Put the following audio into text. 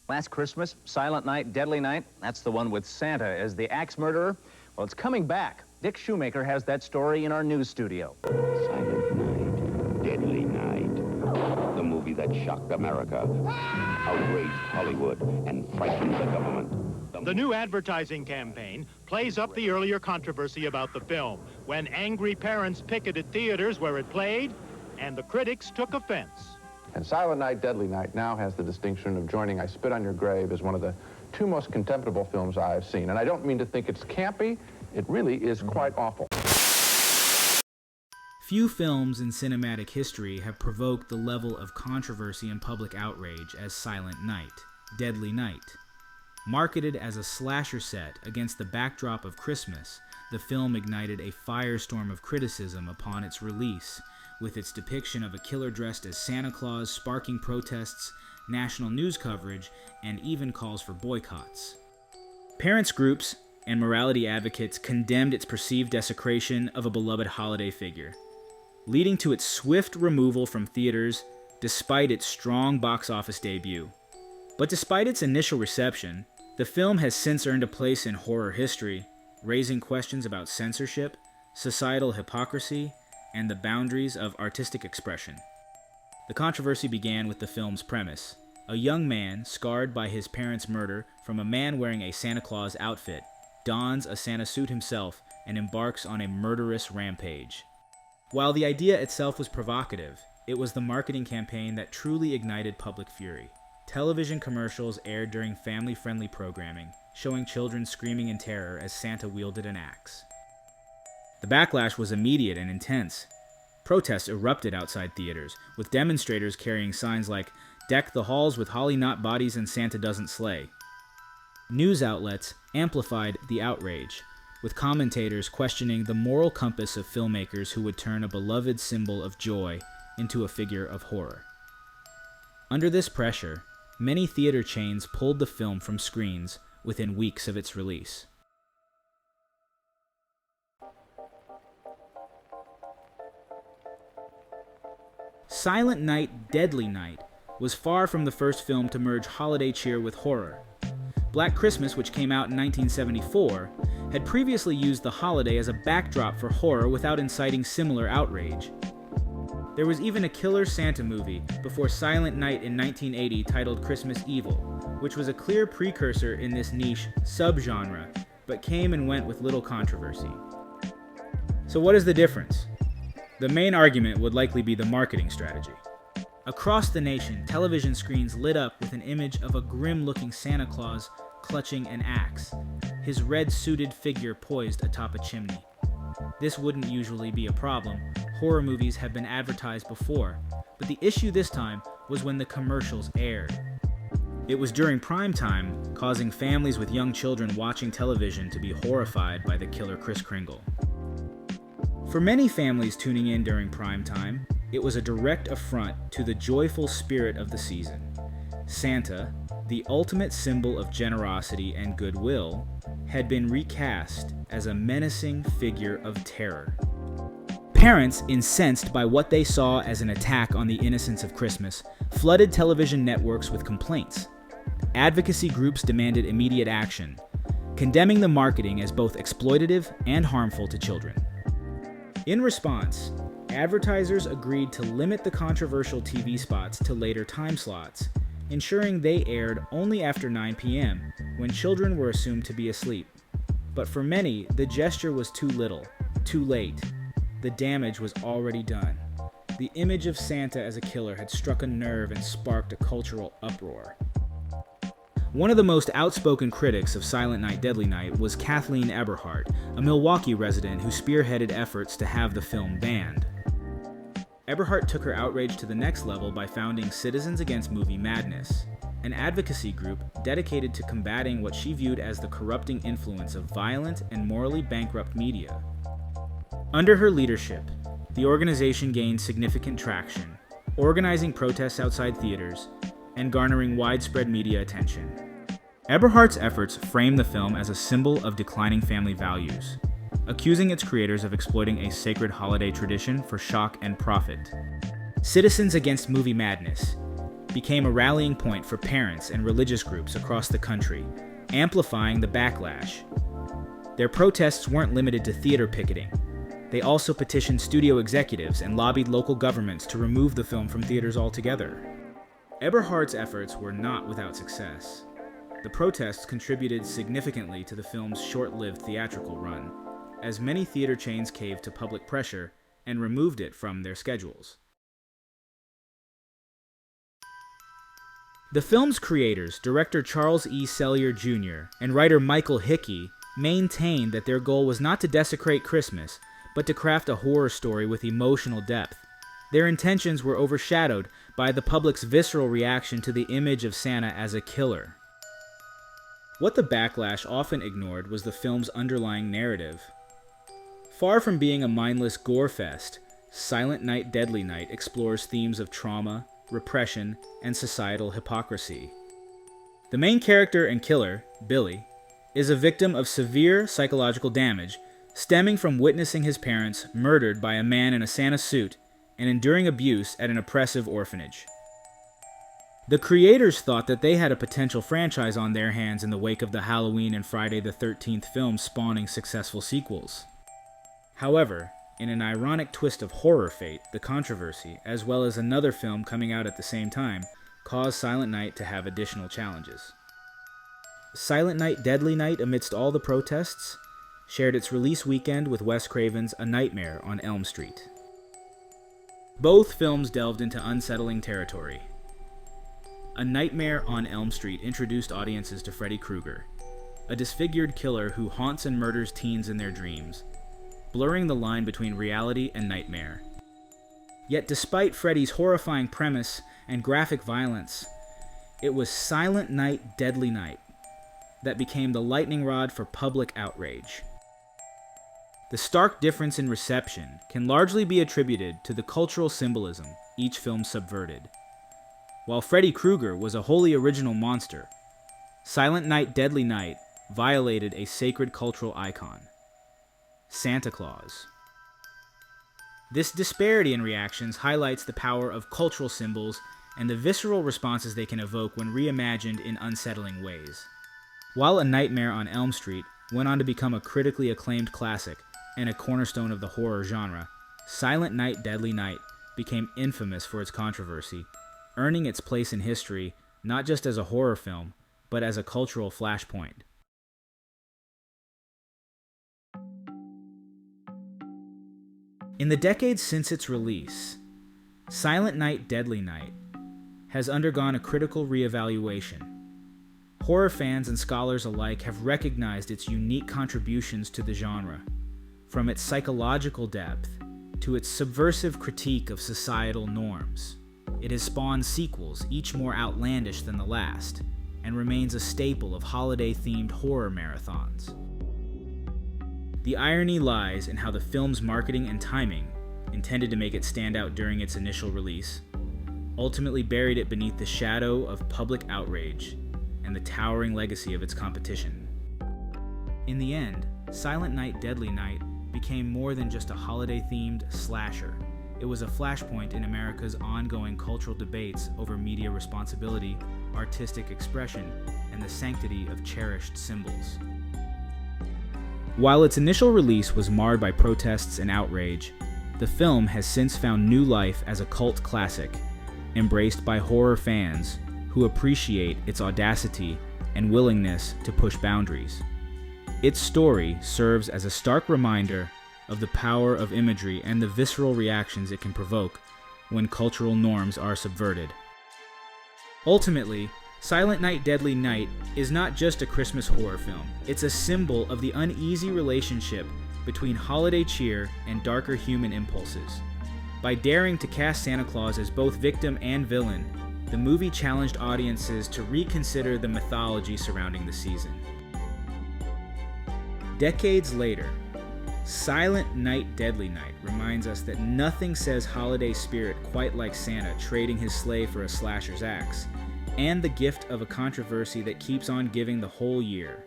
Last Christmas, Silent Night, Deadly Night, that's the one with Santa as the axe murderer. Well, it's coming back. Dick Shoemaker has that story in our news studio. Silent Night, Deadly Night. The movie that shocked America, outraged Hollywood, and frightened the government. The new advertising campaign plays up the earlier controversy about the film, when angry parents picketed theaters where it played, and the critics took offense. And Silent Night, Deadly Night now has the distinction of joining I Spit on Your Grave as one of the two most contemptible films I've seen. And I don't mean to think it's campy. It really is quite awful. Few films in cinematic history have provoked the level of controversy and public outrage as Silent Night, Deadly Night. Marketed as a slasher set against the backdrop of Christmas, the film ignited a firestorm of criticism upon its release, with its depiction of a killer dressed as Santa Claus sparking protests, national news coverage, and even calls for boycotts. Parents groups and morality advocates condemned its perceived desecration of a beloved holiday figure, leading to its swift removal from theaters despite its strong box office debut. But despite its initial reception, the film has since earned a place in horror history, raising questions about censorship, societal hypocrisy, and the boundaries of artistic expression. The controversy began with the film's premise. A young man, scarred by his parents' murder from a man wearing a Santa Claus outfit, dons a Santa suit himself and embarks on a murderous rampage. While the idea itself was provocative, it was the marketing campaign that truly ignited public fury. Television commercials aired during family-friendly programming, showing children screaming in terror as Santa wielded an axe. The backlash was immediate and intense. Protests erupted outside theaters, with demonstrators carrying signs like, "Deck the halls with holly knot bodies and Santa doesn't slay." News outlets amplified the outrage, with commentators questioning the moral compass of filmmakers who would turn a beloved symbol of joy into a figure of horror. Under this pressure, many theater chains pulled the film from screens within weeks of its release. Silent Night, Deadly Night was far from the first film to merge holiday cheer with horror. Black Christmas, which came out in 1974, had previously used the holiday as a backdrop for horror without inciting similar outrage. There was even a killer Santa movie before Silent Night in 1980 titled Christmas Evil, which was a clear precursor in this niche subgenre, but came and went with little controversy. So what is the difference? The main argument would likely be the marketing strategy. Across the nation, television screens lit up with an image of a grim-looking Santa Claus clutching an axe, his red-suited figure poised atop a chimney. This wouldn't usually be a problem. Horror movies have been advertised before, but the issue this time was when the commercials aired. It was during prime time, causing families with young children watching television to be horrified by the killer Kris Kringle. For many families tuning in during prime time, it was a direct affront to the joyful spirit of the season. Santa, the ultimate symbol of generosity and goodwill, had been recast as a menacing figure of terror. Parents, incensed by what they saw as an attack on the innocence of Christmas, flooded television networks with complaints. Advocacy groups demanded immediate action, condemning the marketing as both exploitative and harmful to children. In response, advertisers agreed to limit the controversial TV spots to later time slots, ensuring they aired only after 9 p.m., when children were assumed to be asleep. But for many, the gesture was too little, too late. The damage was already done. The image of Santa as a killer had struck a nerve and sparked a cultural uproar. One of the most outspoken critics of Silent Night, Deadly Night was Kathleen Eberhardt, a Milwaukee resident who spearheaded efforts to have the film banned. Eberhardt took her outrage to the next level by founding Citizens Against Movie Madness, an advocacy group dedicated to combating what she viewed as the corrupting influence of violent and morally bankrupt media. Under her leadership, the organization gained significant traction, organizing protests outside theaters and garnering widespread media attention. Eberhardt's efforts framed the film as a symbol of declining family values, accusing its creators of exploiting a sacred holiday tradition for shock and profit. Citizens Against Movie Madness became a rallying point for parents and religious groups across the country, amplifying the backlash. Their protests weren't limited to theater picketing. They also petitioned studio executives and lobbied local governments to remove the film from theaters altogether. Eberhard's efforts were not without success. The protests contributed significantly to the film's short-lived theatrical run, as many theater chains caved to public pressure and removed it from their schedules. The film's creators, director Charles E. Sellier Jr. and writer Michael Hickey, maintained that their goal was not to desecrate Christmas, but to craft a horror story with emotional depth. Their intentions were overshadowed by the public's visceral reaction to the image of Santa as a killer. What the backlash often ignored was the film's underlying narrative. Far from being a mindless gore fest, Silent Night, Deadly Night explores themes of trauma, repression, and societal hypocrisy. The main character and killer, Billy, is a victim of severe psychological damage stemming from witnessing his parents murdered by a man in a Santa suit and enduring abuse at an oppressive orphanage. The creators thought that they had a potential franchise on their hands in the wake of the Halloween and Friday the 13th films spawning successful sequels. However, in an ironic twist of horror fate, the controversy, as well as another film coming out at the same time, caused Silent Night to have additional challenges. Silent Night, Deadly Night, amidst all the protests, shared its release weekend with Wes Craven's A Nightmare on Elm Street. Both films delved into unsettling territory. A Nightmare on Elm Street introduced audiences to Freddy Krueger, a disfigured killer who haunts and murders teens in their dreams, blurring the line between reality and nightmare. Yet despite Freddy's horrifying premise and graphic violence, it was Silent Night, Deadly Night that became the lightning rod for public outrage. The stark difference in reception can largely be attributed to the cultural symbolism each film subverted. While Freddy Krueger was a wholly original monster, Silent Night, Deadly Night violated a sacred cultural icon: Santa Claus. This disparity in reactions highlights the power of cultural symbols and the visceral responses they can evoke when reimagined in unsettling ways. While A Nightmare on Elm Street went on to become a critically acclaimed classic and a cornerstone of the horror genre, Silent Night, Deadly Night became infamous for its controversy, earning its place in history not just as a horror film, but as a cultural flashpoint. In the decades since its release, Silent Night, Deadly Night has undergone a critical reevaluation. Horror fans and scholars alike have recognized its unique contributions to the genre, from its psychological depth to its subversive critique of societal norms. It has spawned sequels, each more outlandish than the last, and remains a staple of holiday-themed horror marathons. The irony lies in how the film's marketing and timing, intended to make it stand out during its initial release, ultimately buried it beneath the shadow of public outrage and the towering legacy of its competition. In the end, Silent Night, Deadly Night became more than just a holiday-themed slasher. It was a flashpoint in America's ongoing cultural debates over media responsibility, artistic expression, and the sanctity of cherished symbols. While its initial release was marred by protests and outrage, the film has since found new life as a cult classic, embraced by horror fans who appreciate its audacity and willingness to push boundaries. Its story serves as a stark reminder of the power of imagery and the visceral reactions it can provoke when cultural norms are subverted. Ultimately, Silent Night, Deadly Night is not just a Christmas horror film. It's a symbol of the uneasy relationship between holiday cheer and darker human impulses. By daring to cast Santa Claus as both victim and villain, the movie challenged audiences to reconsider the mythology surrounding the season. Decades later, Silent Night, Deadly Night reminds us that nothing says holiday spirit quite like Santa trading his sleigh for a slasher's axe, and the gift of a controversy that keeps on giving the whole year.